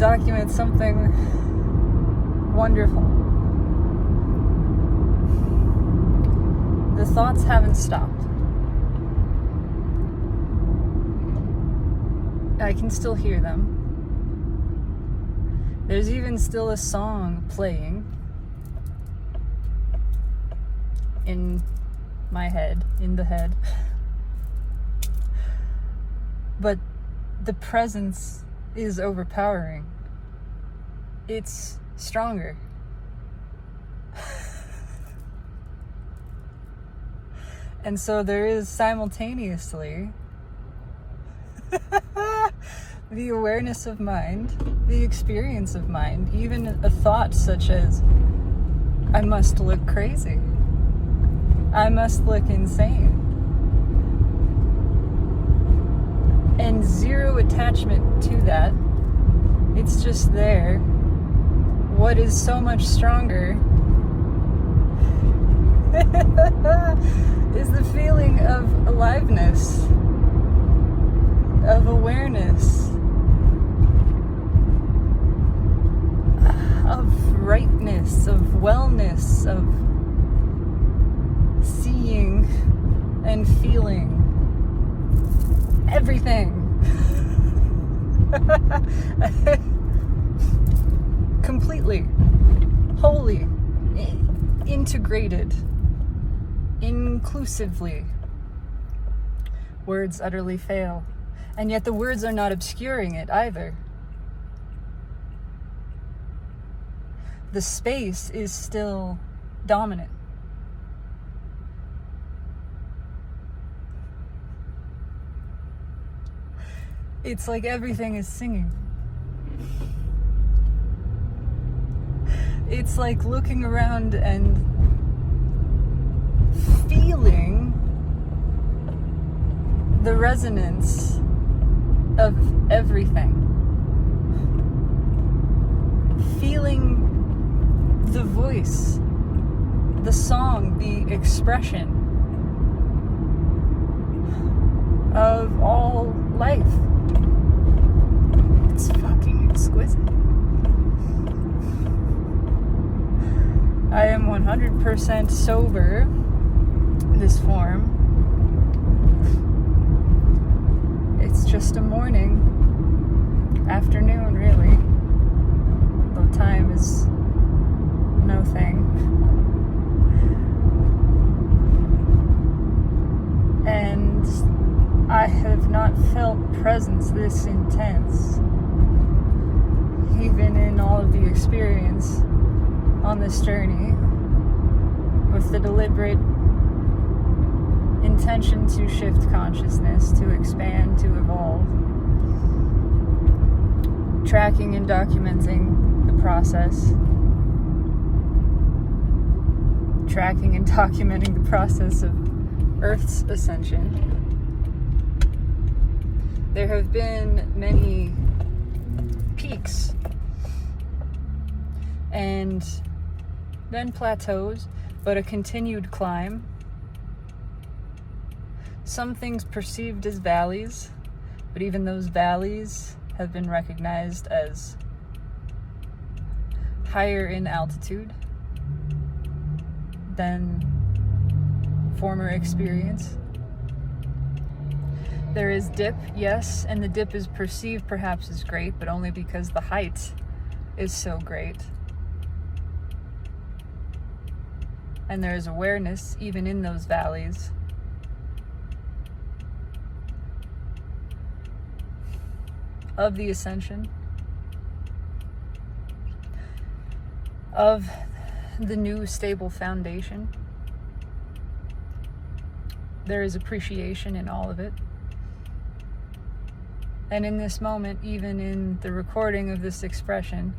document something wonderful. The thoughts haven't stopped. I can still hear them. There's even still a song playing in my head, in the head. But the presence is overpowering. It's stronger. And so there is simultaneously the awareness of mind, the experience of mind, even a thought such as, I must look crazy. I must look insane. And zero attachment to that. It's just there. What is so much stronger is the feeling of aliveness, of awareness, of rightness, of wellness, of seeing and feeling everything. Completely, wholly, integrated, inclusively. Words utterly fail. And yet the words are not obscuring it either. The space is still dominant. It's like everything is singing. It's like looking around and feeling the resonance of everything. Feeling the voice, the song, the expression of all life. It's fucking exquisite. I am 100% sober this form. It's just a morning, afternoon really, though time is no thing. And I have not felt presence this intense, even in all of the experience on this journey, with the deliberate intention to shift consciousness, to expand, to evolve, tracking and documenting the process, tracking and documenting the process of Earth's ascension. There have been many peaks and then plateaus, but a continued climb. Some things perceived as valleys, but even those valleys have been recognized as higher in altitude than former experience. There is dip, yes, and the dip is perceived perhaps as great, but only because the height is so great. And there is awareness even in those valleys. Of the ascension, of the new stable foundation. There is appreciation in all of it. And in this moment, even in the recording of this expression,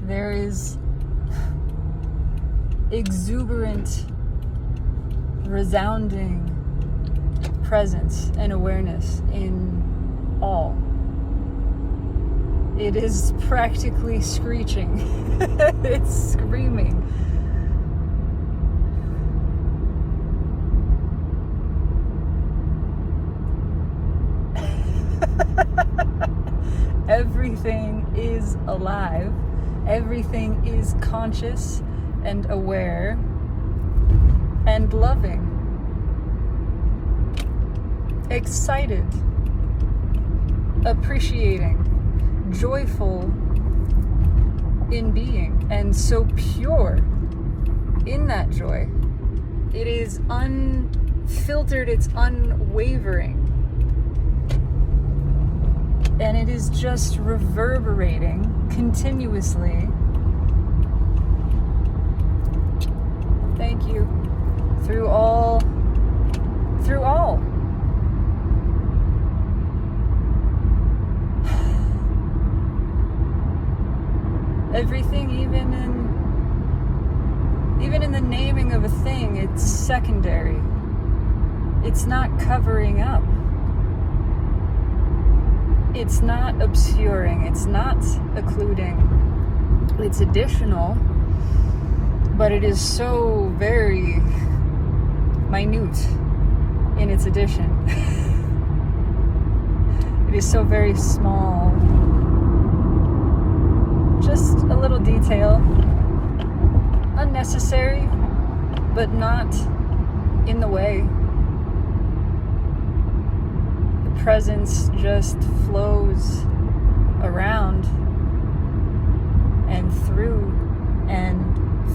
there is exuberant, resounding presence and awareness in all. It is practically screeching. It's screaming. Everything is alive. Everything is conscious and aware and loving. Excited. Appreciating. Joyful in being. And so pure in that joy. It is unfiltered. It's unwavering. And it is just reverberating continuously. Thank you. Through all. Everything, even in the naming of a thing, it's secondary. It's not covering up. It's not obscuring, it's not occluding. It's additional, but it is so very minute in its addition. It is so very small. Just a little detail. Unnecessary, but not in the way. Presence just flows around and through and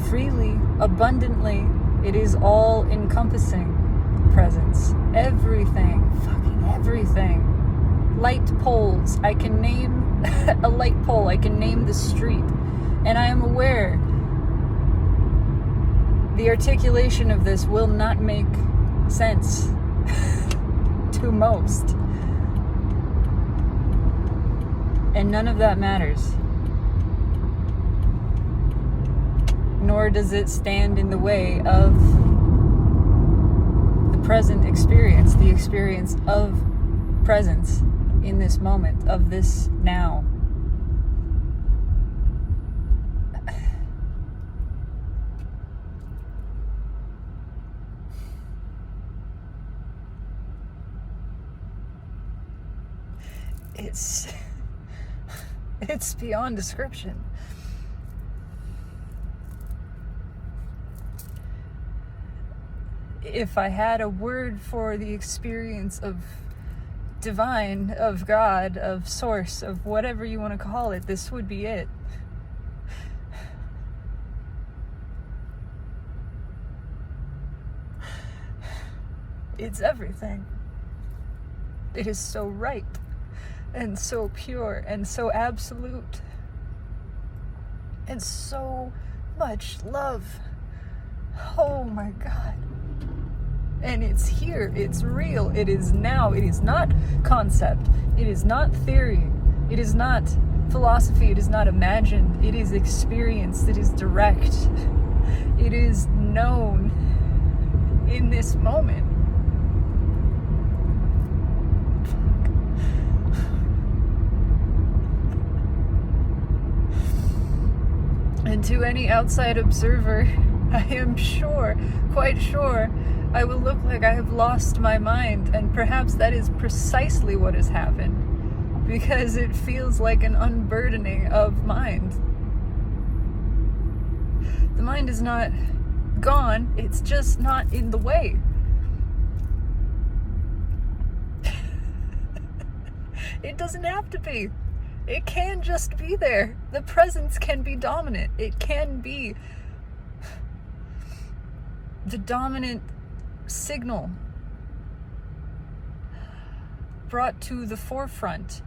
freely, abundantly. It is all encompassing presence. Everything, fucking everything. Light poles. I can name a light pole. I can name the street. And I am aware the articulation of this will not make sense to most. And none of that matters. Nor does it stand in the way of the present experience, the experience of presence in this moment, of this now. It's beyond description. If I had a word for the experience of divine, of God, of source, of whatever you want to call it, this would be it. It's everything. It is so right. And so pure, and so absolute, and so much love. Oh my God. And it's here, it's real, it is now, it is not concept, it is not theory, it is not philosophy, it is not imagined, it is experienced, it is direct, it is known in this moment. And to any outside observer, I am sure, quite sure, I will look like I have lost my mind, and perhaps that is precisely what has happened, because it feels like an unburdening of mind. The mind is not gone, it's just not in the way. It doesn't have to be. It can just be there. The presence can be dominant. It can be the dominant signal brought to the forefront,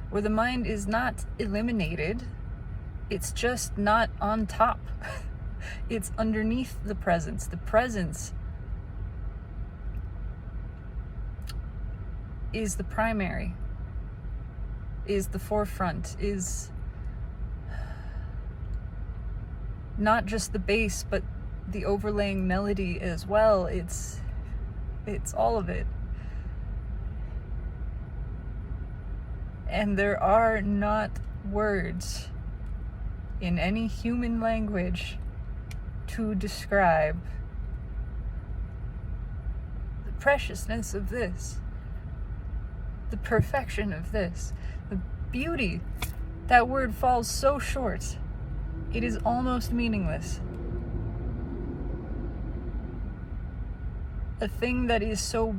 where the mind is not eliminated. It's just not on top. It's underneath the presence. The presence is the primary, is the forefront, is not just the bass, but the overlaying melody as well. It's all of it. And there are not words in any human language to describe the preciousness of this, the perfection of this, the beauty. That word falls so short. It is almost meaningless. A thing that is so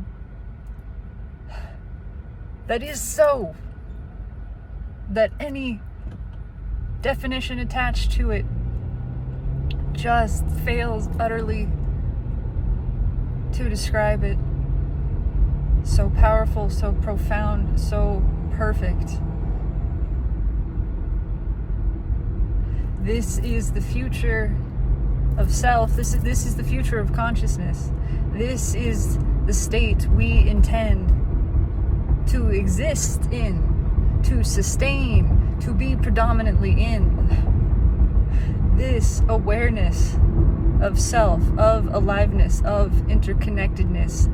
that any definition attached to it just fails utterly to describe it. So powerful, so profound, so perfect. This is the future of self. This is the future of consciousness. This is the state we intend to exist in, to sustain, to be predominantly in. This awareness of self, of aliveness, of interconnectedness,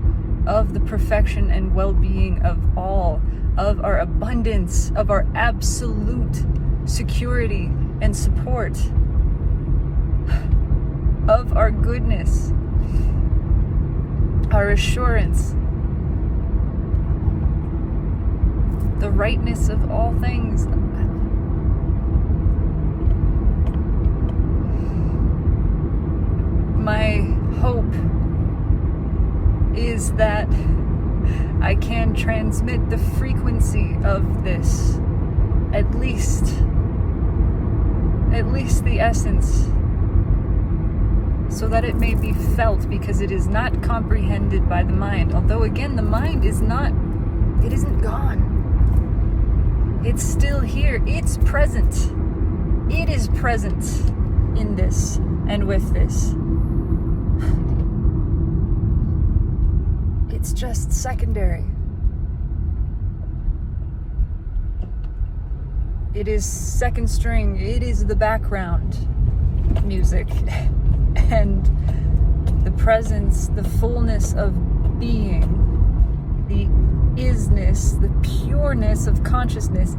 of the perfection and well-being of all, of our abundance, of our absolute security and support, of our goodness, our assurance, the rightness of all things. My hope is that I can transmit the frequency of this, at least the essence, so that it may be felt, because it is not comprehended by the mind. Although again, the mind isn't gone. It's still here. It's present. It is present in this and with this. It's just secondary. It is second string. It is the background music. And the presence, the fullness of being, the isness, the pureness of consciousness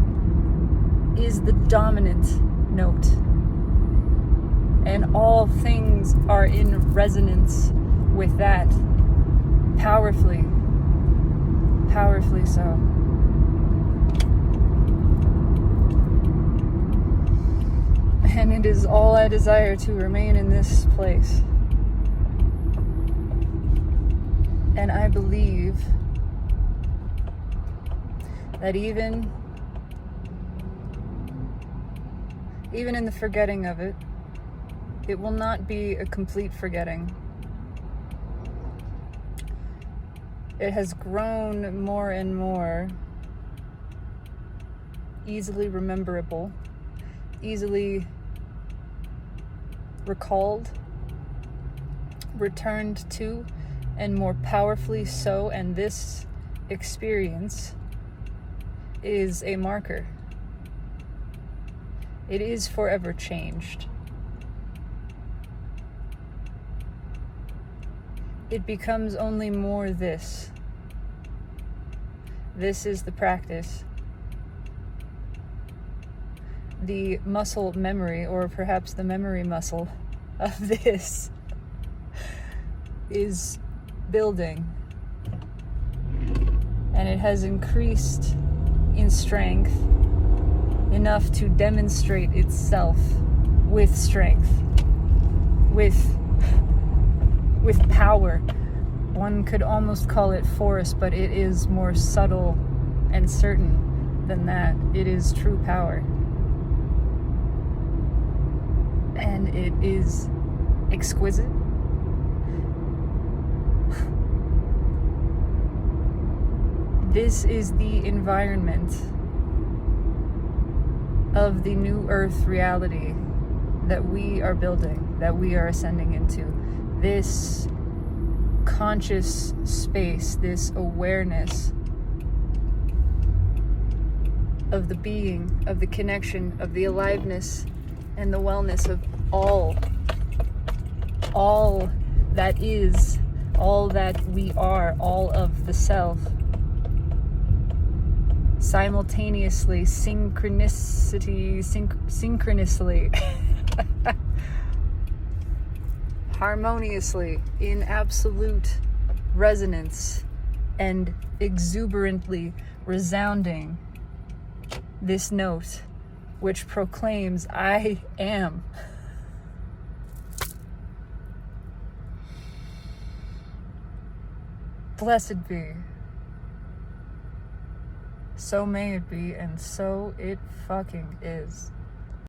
is the dominant note. And all things are in resonance with that. Powerfully so. And it is all I desire to remain in this place. And I believe that even in the forgetting of it, it will not be a complete forgetting. It has grown more and more easily rememberable, easily recalled, returned to, and more powerfully so. And this experience is a marker. It is forever changed. It becomes only more this. This is the practice. The muscle memory, or perhaps the memory muscle of this, is building. And it has increased in strength enough to demonstrate itself with strength, with power. One could almost call it force, but it is more subtle and certain than that. It is true power. And it is exquisite. This is the environment of the new earth reality that we are building, that we are ascending into. This conscious space, this awareness of the being, of the connection, of the aliveness and the wellness of all that is, all that we are, all of the self, simultaneously, synchronously, harmoniously, in absolute resonance, and exuberantly resounding this note which proclaims I am. Blessed be. So may it be, and so it fucking is.